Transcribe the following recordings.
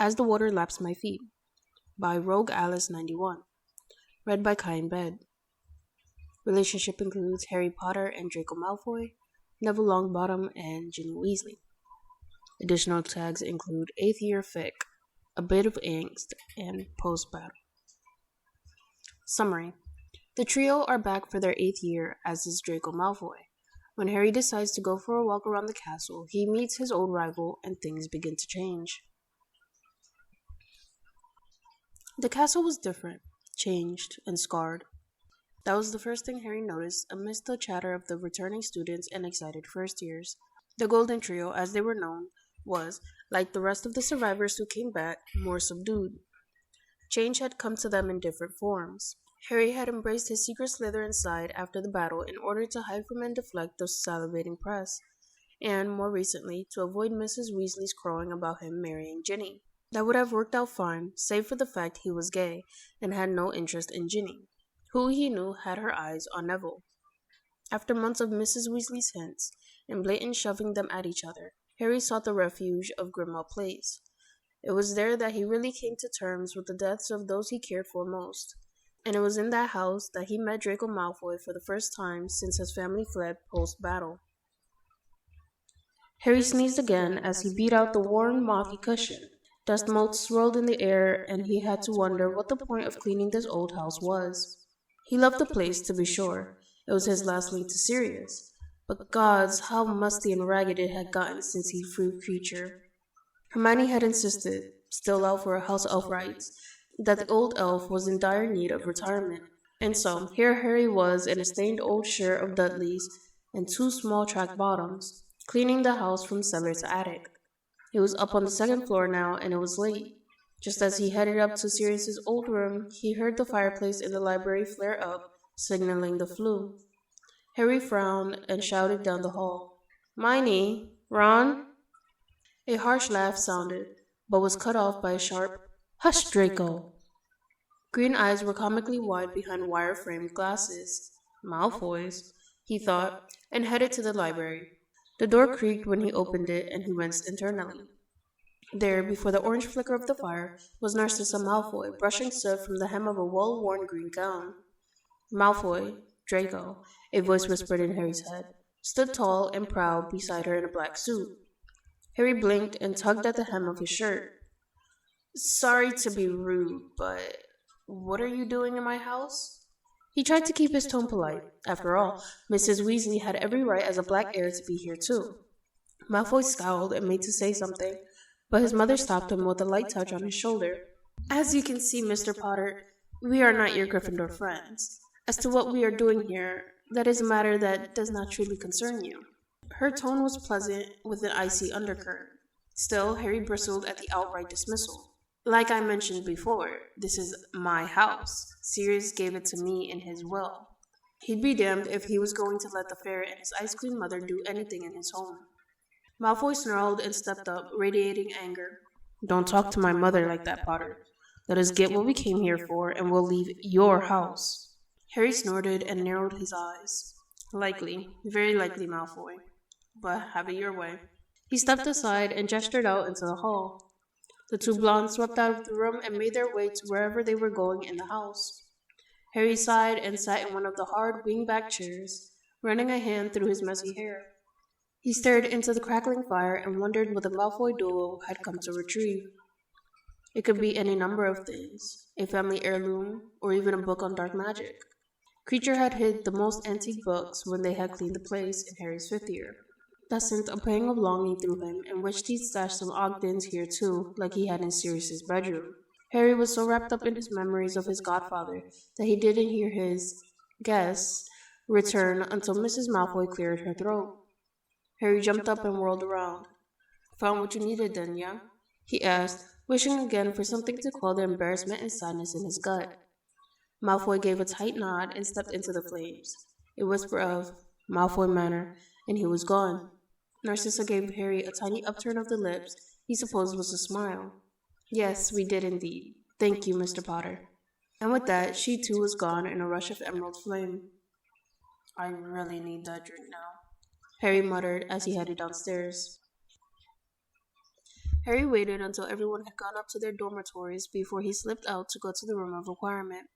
As the Water Laps My Feet by Rogue Alice 91. Read by Kaiinbed. Relationship includes Harry Potter and Draco Malfoy, Neville Longbottom, and Ginny Weasley. Additional tags include 8th year fic, a bit of angst, and post-battle. Summary. The trio are back for their 8th year, as is Draco Malfoy. When Harry decides to go for a walk around the castle, he meets his old rival and things begin to change. The castle was different, changed, and scarred. That was the first thing Harry noticed amidst the chatter of the returning students and excited first years. The Golden Trio, as they were known, was, like the rest of the survivors who came back, more subdued. Change had come to them in different forms. Harry had embraced his secret Slytherin side after the battle in order to hide from and deflect the salivating press, and, more recently, to avoid Mrs. Weasley's crowing about him marrying Ginny. That would have worked out fine, save for the fact he was gay and had no interest in Ginny, who he knew had her eyes on Neville. After months of Mrs. Weasley's hints and blatant shoving them at each other, Harry sought the refuge of Grimmauld Place. It was there that he really came to terms with the deaths of those he cared for most, and it was in that house that he met Draco Malfoy for the first time since his family fled post-battle. Harry sneezed again as he beat out the worn mothy cushion. Dust motes swirled in the air, and he had to wonder what the point of cleaning this old house was. He loved the place, to be sure. It was his last link to Sirius. But gods, how musty and ragged it had gotten since he freed Kreacher. Hermione had insisted, still out for her house elf rights, that the old elf was in dire need of retirement. And so, here Harry was in a stained old shirt of Dudley's and 2 small track bottoms, cleaning the house from cellar to attic. He was up on the 2nd floor now, and it was late. Just as he headed up to Sirius's old room, he heard the fireplace in the library flare up, signaling the flu. Harry frowned and shouted down the hall, "Miney! Ron!" A harsh laugh sounded, but was cut off by a sharp, "Hush, Draco!" Green eyes were comically wide behind wire-framed glasses. Malfoy's, he thought, and headed to the library. The door creaked when he opened it, and he winced internally. There, before the orange flicker of the fire, was Narcissa Malfoy, brushing soot from the hem of a well-worn green gown. Malfoy, Draco, a voice whispered in Harry's head, stood tall and proud beside her in a black suit. Harry blinked and tugged at the hem of his shirt. "Sorry to be rude, but what are you doing in my house?" He tried to keep his tone polite. After all, Mrs. Weasley had every right as a black heir to be here too. Malfoy scowled and made to say something, but his mother stopped him with a light touch on his shoulder. "As you can see, Mr. Potter, we are not your Gryffindor friends. As to what we are doing here, that is a matter that does not truly concern you." Her tone was pleasant, with an icy undercurrent. Still, Harry bristled at the outright dismissal. "Like I mentioned before, this is my house. Sirius gave it to me in his will. He'd be damned if he was going to let the ferret and his ice cream mother do anything in his home." Malfoy snarled and stepped up, radiating anger. "Don't talk to my mother like that, Potter. Let us get what we came here for, and we'll leave your house." Harry snorted and narrowed his eyes. "Likely, very likely, Malfoy. But have it your way." He stepped aside and gestured out into the hall. The 2 blondes swept out of the room and made their way to wherever they were going in the house. Harry sighed and sat in one of the hard wing-back chairs, running a hand through his messy hair. He stared into the crackling fire and wondered what the Malfoy duo had come to retrieve. It could be any number of things, a family heirloom, or even a book on dark magic. Kreacher had hid the most antique books when they had cleaned the place in Harry's 5th year. That sent a pang of longing through him, and wished he'd stashed some Ogdens here too, like he had in Sirius's bedroom. Harry was so wrapped up in his memories of his godfather that he didn't hear his guess return until Mrs. Malfoy cleared her throat. Harry jumped up and whirled around. "Found what you needed then, yeah?" he asked, wishing again for something to quell the embarrassment and sadness in his gut. Malfoy gave a tight nod and stepped into the flames. A whisper of "Malfoy Manor," and he was gone. Narcissa gave Harry a tiny upturn of the lips he supposed was a smile. "Yes, we did indeed. Thank you, Mr. Potter." And with that, she too was gone in a rush of emerald flame. "I really need that drink now," Harry muttered as he headed downstairs. Harry waited until everyone had gone up to their dormitories before he slipped out to go to the room of requirement,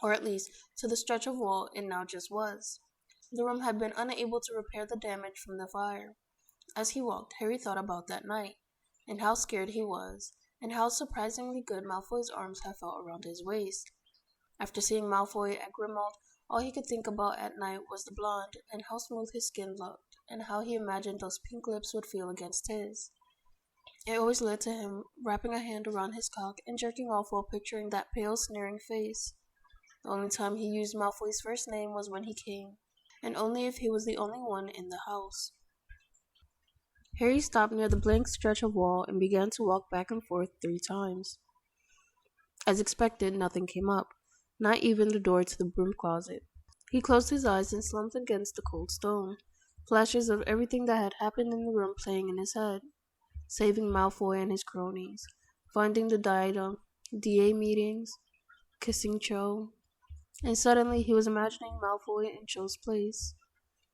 or at least to the stretch of wall it now just was. The room had been unable to repair the damage from the fire. As he walked, Harry thought about that night, and how scared he was, and how surprisingly good Malfoy's arms had felt around his waist. After seeing Malfoy at Grimmauld, all he could think about at night was the blonde, and how smooth his skin looked, and how he imagined those pink lips would feel against his. It always led to him wrapping a hand around his cock and jerking off while picturing that pale, sneering face. The only time he used Malfoy's first name was when he came, and only if he was the only one in the house. Harry stopped near the blank stretch of wall and began to walk back and forth 3 times. As expected, nothing came up, not even the door to the broom closet. He closed his eyes and slumped against the cold stone, flashes of everything that had happened in the room playing in his head. Saving Malfoy and his cronies, finding the diadem, DA meetings, kissing Cho, and suddenly he was imagining Malfoy in Cho's place.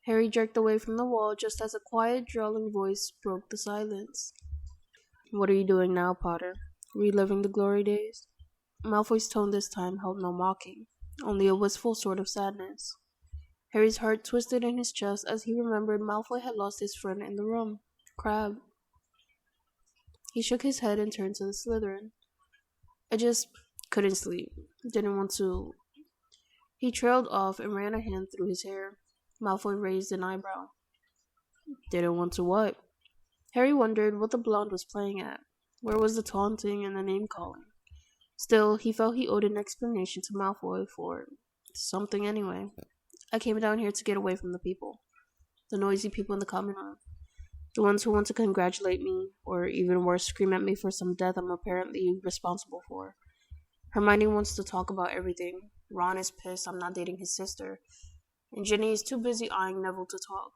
Harry jerked away from the wall just as a quiet, drawling voice broke the silence. "What are you doing now, Potter? Reliving the glory days?" Malfoy's tone this time held no mocking, only a wistful sort of sadness. Harry's heart twisted in his chest as he remembered Malfoy had lost his friend in the room, Crabbe. He shook his head and turned to the Slytherin. "I just couldn't sleep. Didn't want to." He trailed off and ran a hand through his hair. Malfoy raised an eyebrow. "Didn't want to what?" Harry wondered what the blonde was playing at. Where was the taunting and the name-calling? Still, he felt he owed an explanation to Malfoy for something anyway. "I came down here to get away from the people. The noisy people in the common room. The ones who want to congratulate me, or even worse, scream at me for some death I'm apparently responsible for. Hermione wants to talk about everything. Ron is pissed I'm not dating his sister. And Ginny is too busy eyeing Neville to talk."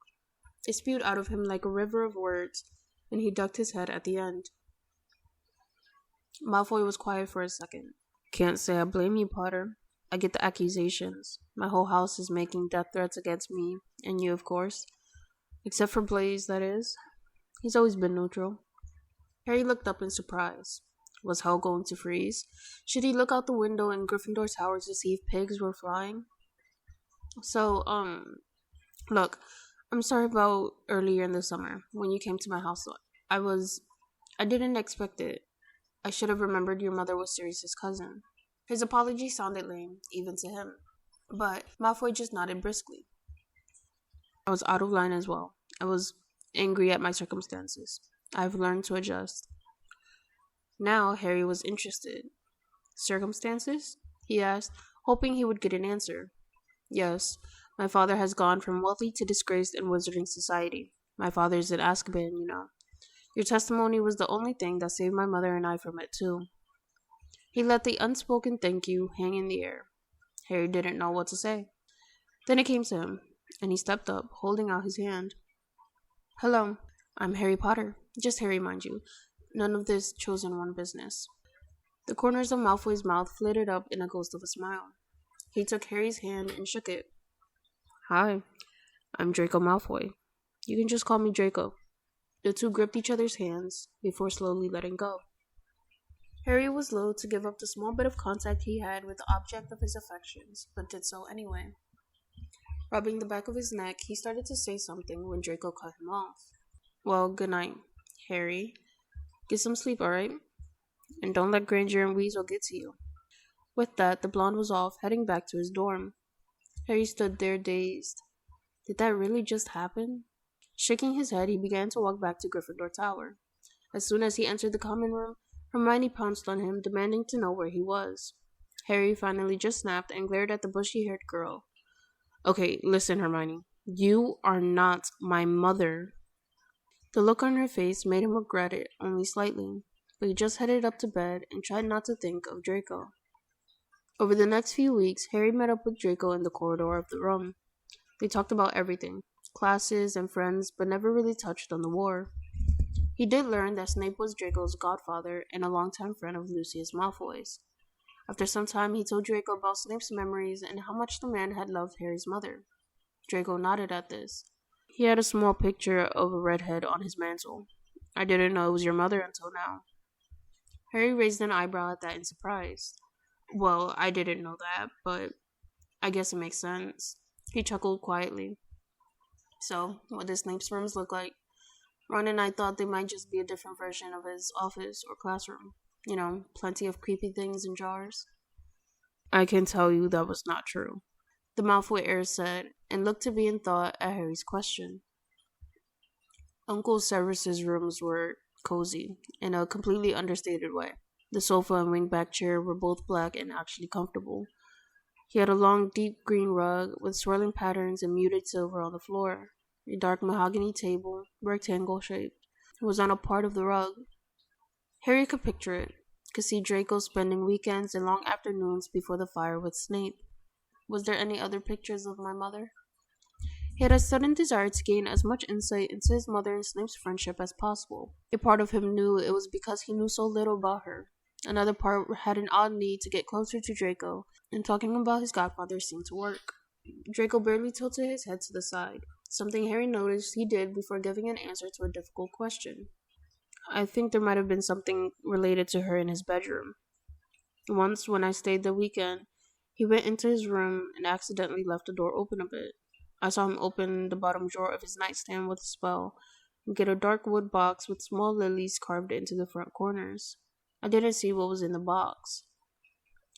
It spewed out of him like a river of words, and he ducked his head at the end. Malfoy was quiet for a second. "Can't say I blame you, Potter. I get the accusations. My whole house is making death threats against me, and you, of course. Except for Blaise, that is. He's always been neutral." Harry looked up in surprise. Was hell going to freeze? Should he look out the window in Gryffindor Tower to see if pigs were flying? "So, look, I'm sorry about earlier in the summer, when you came to my house. I didn't expect it. I should have remembered your mother was Sirius's cousin." His apology sounded lame, even to him. But Malfoy just nodded briskly. "I was out of line as well. I was angry at my circumstances. I've learned to adjust." Now Harry was interested. "Circumstances?" he asked, hoping he would get an answer. "Yes, my father has gone from wealthy to disgraced in Wizarding Society. My father's in Azkaban, you know. Your testimony was the only thing that saved my mother and I from it, too." He let the unspoken thank you hang in the air. Harry didn't know what to say. Then it came to him, and he stepped up, holding out his hand. "Hello, I'm Harry Potter. Just Harry, mind you. None of this chosen one business." The corners of Malfoy's mouth flitted up in a ghost of a smile. He took Harry's hand and shook it. "Hi, I'm Draco Malfoy. You can just call me Draco." The two gripped each other's hands before slowly letting go. Harry was loath to give up the small bit of contact he had with the object of his affections, but did so anyway. Rubbing the back of his neck, he started to say something when Draco cut him off. "Well, good night, Harry. Get some sleep, alright? And don't let Granger and Weasel get to you." With that, the blonde was off, heading back to his dorm. Harry stood there dazed. Did that really just happen? Shaking his head, he began to walk back to Gryffindor Tower. As soon as he entered the common room, Hermione pounced on him, demanding to know where he was. Harry finally just snapped and glared at the bushy-haired girl. "Okay, listen, Hermione. You are not my mother." The look on her face made him regret it only slightly, but he just headed up to bed and tried not to think of Draco. Over the next few weeks, Harry met up with Draco in the corridor of the room. They talked about everything, classes and friends, but never really touched on the war. He did learn that Snape was Draco's godfather and a longtime friend of Lucius Malfoy's. After some time, he told Draco about Snape's memories and how much the man had loved Harry's mother. Draco nodded at this. He had a small picture of a redhead on his mantle. I didn't know it was your mother until now. Harry raised an eyebrow at that in surprise. Well, I didn't know that, but I guess it makes sense. He chuckled quietly. So, what does Snape's rooms look like? Ron and I thought they might just be a different version of his office or classroom. Plenty of creepy things in jars. I can tell you that was not true, the mouth with air said, and looked to be in thought at Harry's question. Uncle Severus's rooms were cozy, in a completely understated way. The sofa and wingback chair were both black and actually comfortable. He had a long, deep green rug with swirling patterns and muted silver on the floor. A dark mahogany table, rectangle shaped, was on a part of the rug. Harry could picture it, could see Draco spending weekends and long afternoons before the fire with Snape. Was there any other pictures of my mother? He had a sudden desire to gain as much insight into his mother and Snape's friendship as possible. A part of him knew it was because he knew so little about her. Another part had an odd need to get closer to Draco, and talking about his godfather seemed to work. Draco barely tilted his head to the side, something Harry noticed he did before giving an answer to a difficult question. I think there might have been something related to her in his bedroom. Once, when I stayed the weekend, he went into his room and accidentally left the door open a bit. I saw him open the bottom drawer of his nightstand with a spell and get a dark wood box with small lilies carved into the front corners. I didn't see what was in the box.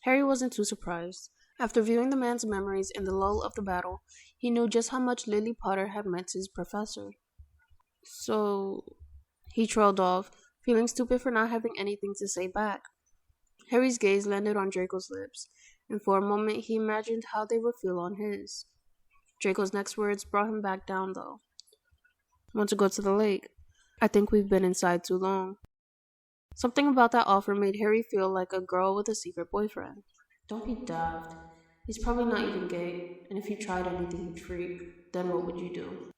Harry wasn't too surprised. After viewing the man's memories in the lull of the battle, he knew just how much Lily Potter had meant to his professor. So, he trailed off, feeling stupid for not having anything to say back. Harry's gaze landed on Draco's lips, and for a moment he imagined how they would feel on his. Draco's next words brought him back down, though. Want to go to the lake? I think we've been inside too long. Something about that offer made Harry feel like a girl with a secret boyfriend. Don't be daft. He's probably not even gay, and if you tried anything he'd freak, then what would you do?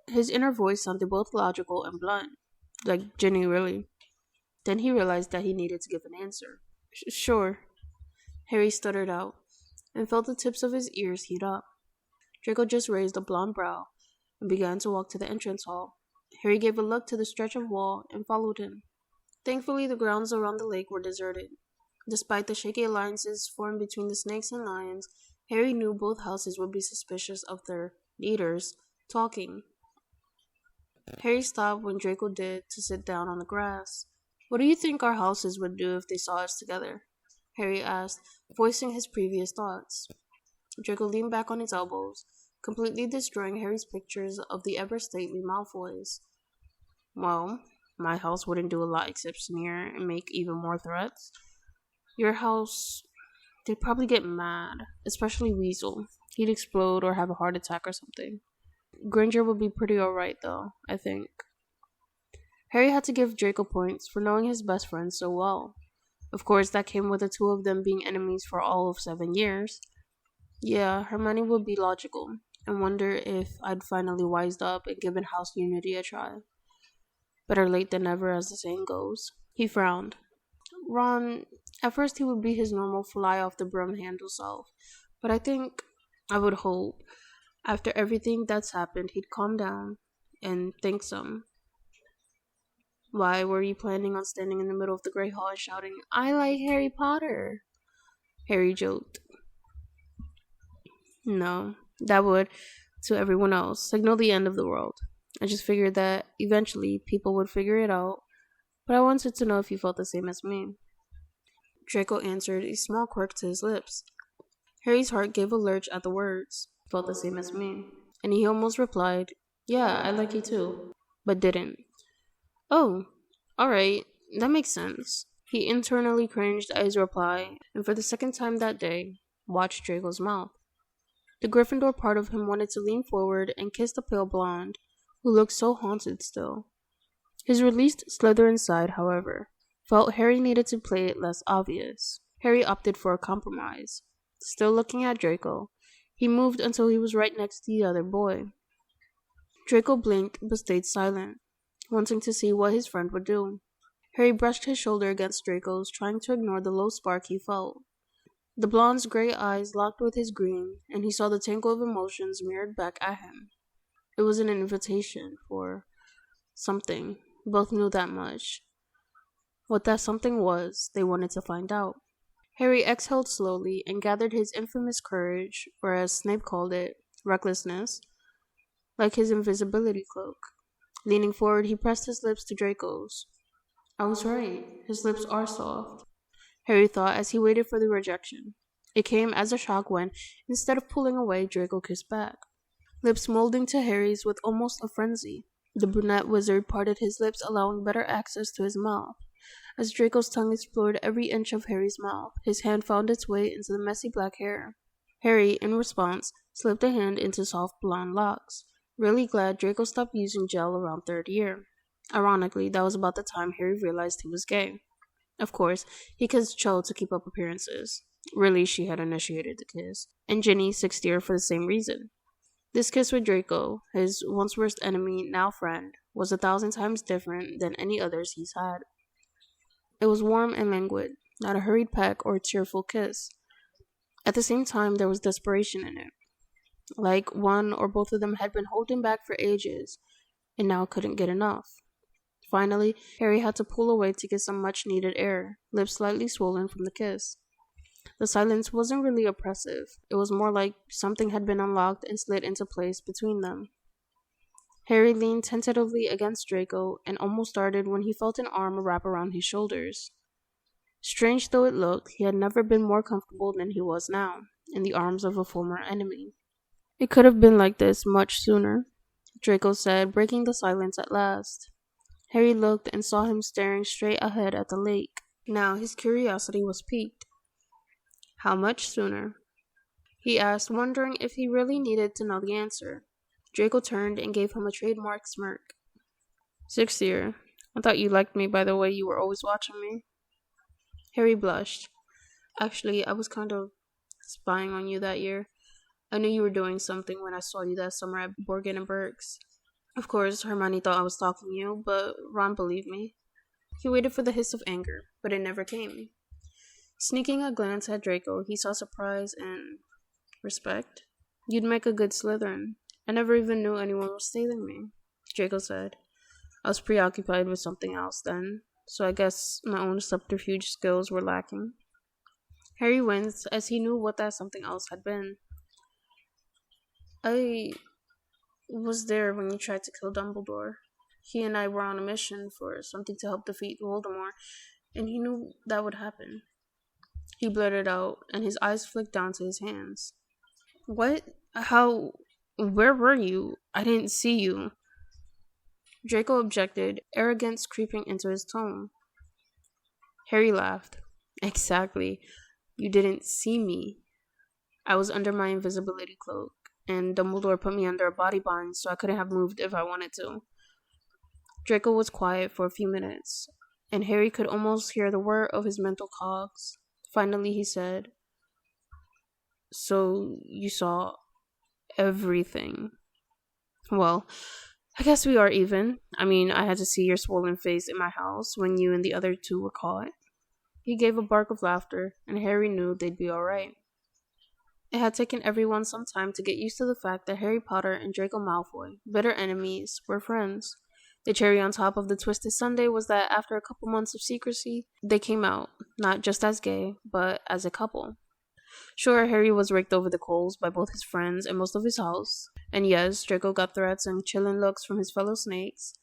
His inner voice sounded both logical and blunt. Like Ginny, really. Then he realized that he needed to give an answer. Sure, Harry stuttered out, and felt the tips of his ears heat up. Draco just raised a blond brow and began to walk to the entrance hall. Harry gave a look to the stretch of wall and followed him. Thankfully, the grounds around the lake were deserted. Despite the shaky alliances formed between the snakes and lions, Harry knew both houses would be suspicious of their leaders talking. Harry stopped when Draco did to sit down on the grass. What do you think our houses would do if they saw us together? Harry asked, voicing his previous thoughts. Draco leaned back on his elbows, completely destroying Harry's pictures of the ever-stately Malfoys. Well, my house wouldn't do a lot except sneer and make even more threats. Your house, they'd probably get mad, especially Weasel. He'd explode or have a heart attack or something. Granger would be pretty alright, though, I think. Harry had to give Draco points for knowing his best friend so well. Of course, that came with the two of them being enemies for all of 7 years. Yeah, Hermione would be logical, and wonder if I'd finally wised up and given House Unity a try. Better late than never, as the saying goes. He frowned. Ron, at first he would be his normal fly-off-the-broom-handle self, but I would hope, after everything that's happened, he'd calm down and think some. Why were you planning on standing in the middle of the Great Hall and shouting, I like Harry Potter? Harry joked. No, that would, to everyone else, signal the end of the world. I just figured that eventually people would figure it out, but I wanted to know if you felt the same as me. Draco answered, a small quirk to his lips. Harry's heart gave a lurch at the words, felt the same as me, and he almost replied, yeah, I like you too, but didn't. Oh, alright, that makes sense. He internally cringed at his reply, and for the second time that day, watched Draco's mouth. The Gryffindor part of him wanted to lean forward and kiss the pale blonde, who looked so haunted still. His released Slytherin side, however, felt Harry needed to play it less obvious. Harry opted for a compromise. Still looking at Draco, he moved until he was right next to the other boy. Draco blinked but stayed silent, wanting to see what his friend would do. Harry brushed his shoulder against Draco's, trying to ignore the low spark he felt. The blonde's gray eyes locked with his green, and he saw the tangle of emotions mirrored back at him. It was an invitation for something, Both knew that much. What that something was, they wanted to find out. Harry exhaled slowly and gathered his infamous courage, or as Snape called it, recklessness, like his invisibility cloak. Leaning forward, he pressed his lips to Draco's. I was right. His lips are soft, Harry thought as he waited for the rejection. It came as a shock when, instead of pulling away, Draco kissed back, lips molding to Harry's with almost a frenzy. The brunette wizard parted his lips, allowing better access to his mouth. As Draco's tongue explored every inch of Harry's mouth, his hand found its way into the messy black hair. Harry, in response, slipped a hand into soft blonde locks, really glad Draco stopped using gel around third year. Ironically, that was about the time Harry realized he was gay. Of course, he kissed Cho to keep up appearances. Really, she had initiated the kiss, and Ginny, sixth year, for the same reason. This kiss with Draco, his once worst enemy, now friend, was 1,000 times different than any others he's had. It was warm and languid, not a hurried peck or a tearful kiss. At the same time, there was desperation in it. Like one or both of them had been holding back for ages, and now couldn't get enough. Finally, Harry had to pull away to get some much-needed air, lips slightly swollen from the kiss. The silence wasn't really oppressive. It was more like something had been unlocked and slid into place between them. Harry leaned tentatively against Draco and almost started when he felt an arm wrap around his shoulders. Strange though it looked, he had never been more comfortable than he was now, in the arms of a former enemy. It could have been like this much sooner, Draco said, breaking the silence at last. Harry looked and saw him staring straight ahead at the lake. Now his curiosity was piqued. How much sooner? He asked, wondering if he really needed to know the answer. Draco turned and gave him a trademark smirk. 6th year. I thought you liked me by the way you were always watching me. Harry blushed. Actually, I was kind of spying on you that year. I knew you were doing something when I saw you that summer at Borgin and Burke's. Of course, Hermione thought I was stalking you, but Ron believed me. He waited for the hiss of anger, but it never came. Sneaking a glance at Draco, he saw surprise and respect. You'd make a good Slytherin. I never even knew anyone was stealing me, Draco said. I was preoccupied with something else then, so I guess my own subterfuge skills were lacking. Harry winced as he knew what that something else had been. I was there when you tried to kill Dumbledore. He and I were on a mission for something to help defeat Voldemort, and he knew that would happen. He blurted out, and his eyes flicked down to his hands. What? How? Where were you? I didn't see you. Draco objected, arrogance creeping into his tone. Harry laughed. Exactly. You didn't see me. I was under my invisibility cloak, and Dumbledore put me under a body bind so I couldn't have moved if I wanted to. Draco was quiet for a few minutes, and Harry could almost hear the whir of his mental cogs. Finally, he said, So you saw everything. Well, I guess we are even. I mean, I had to see your swollen face in my house when you and the other two were caught. He gave a bark of laughter, and Harry knew they'd be alright. It had taken everyone some time to get used to the fact that Harry Potter and Draco Malfoy, bitter enemies, were friends. The cherry on top of the twisted sundae was that after a couple months of secrecy, they came out, not just as gay, but as a couple. Sure, Harry was raked over the coals by both his friends and most of his house, and yes, Draco got threats and chilling looks from his fellow snakes.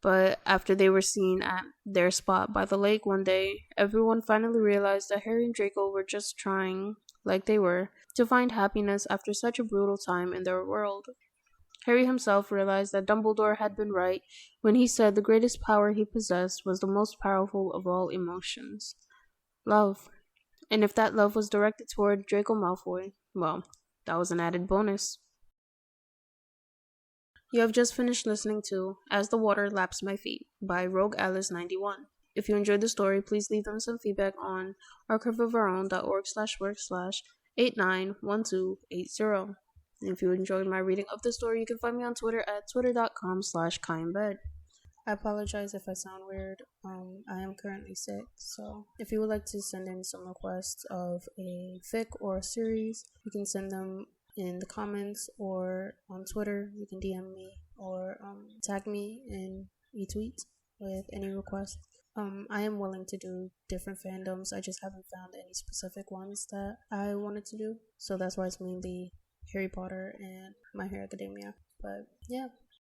But after they were seen at their spot by the lake one day, everyone finally realized that Harry and Draco were just trying, like they were, to find happiness after such a brutal time in their world. Harry himself realized that Dumbledore had been right when he said the greatest power he possessed was the most powerful of all emotions. Love. And if that love was directed toward Draco Malfoy, well, that was an added bonus. You have just finished listening to As the Water Laps My Feet by Rogue Alice 91. If you enjoyed the story, please leave them some feedback on archiveofourown.org/work/891280. And if you enjoyed my reading of the story, you can find me on Twitter at twitter.com/Kaiinbed. I apologize if I sound weird. I am currently sick, so if you would like to send in some requests of a fic or a series, you can send them in the comments or on Twitter. You can DM me or tag me in retweet with any requests. I am willing to do different fandoms. I just haven't found any specific ones that I wanted to do. So that's why it's mainly Harry Potter and My Hero Academia. But yeah,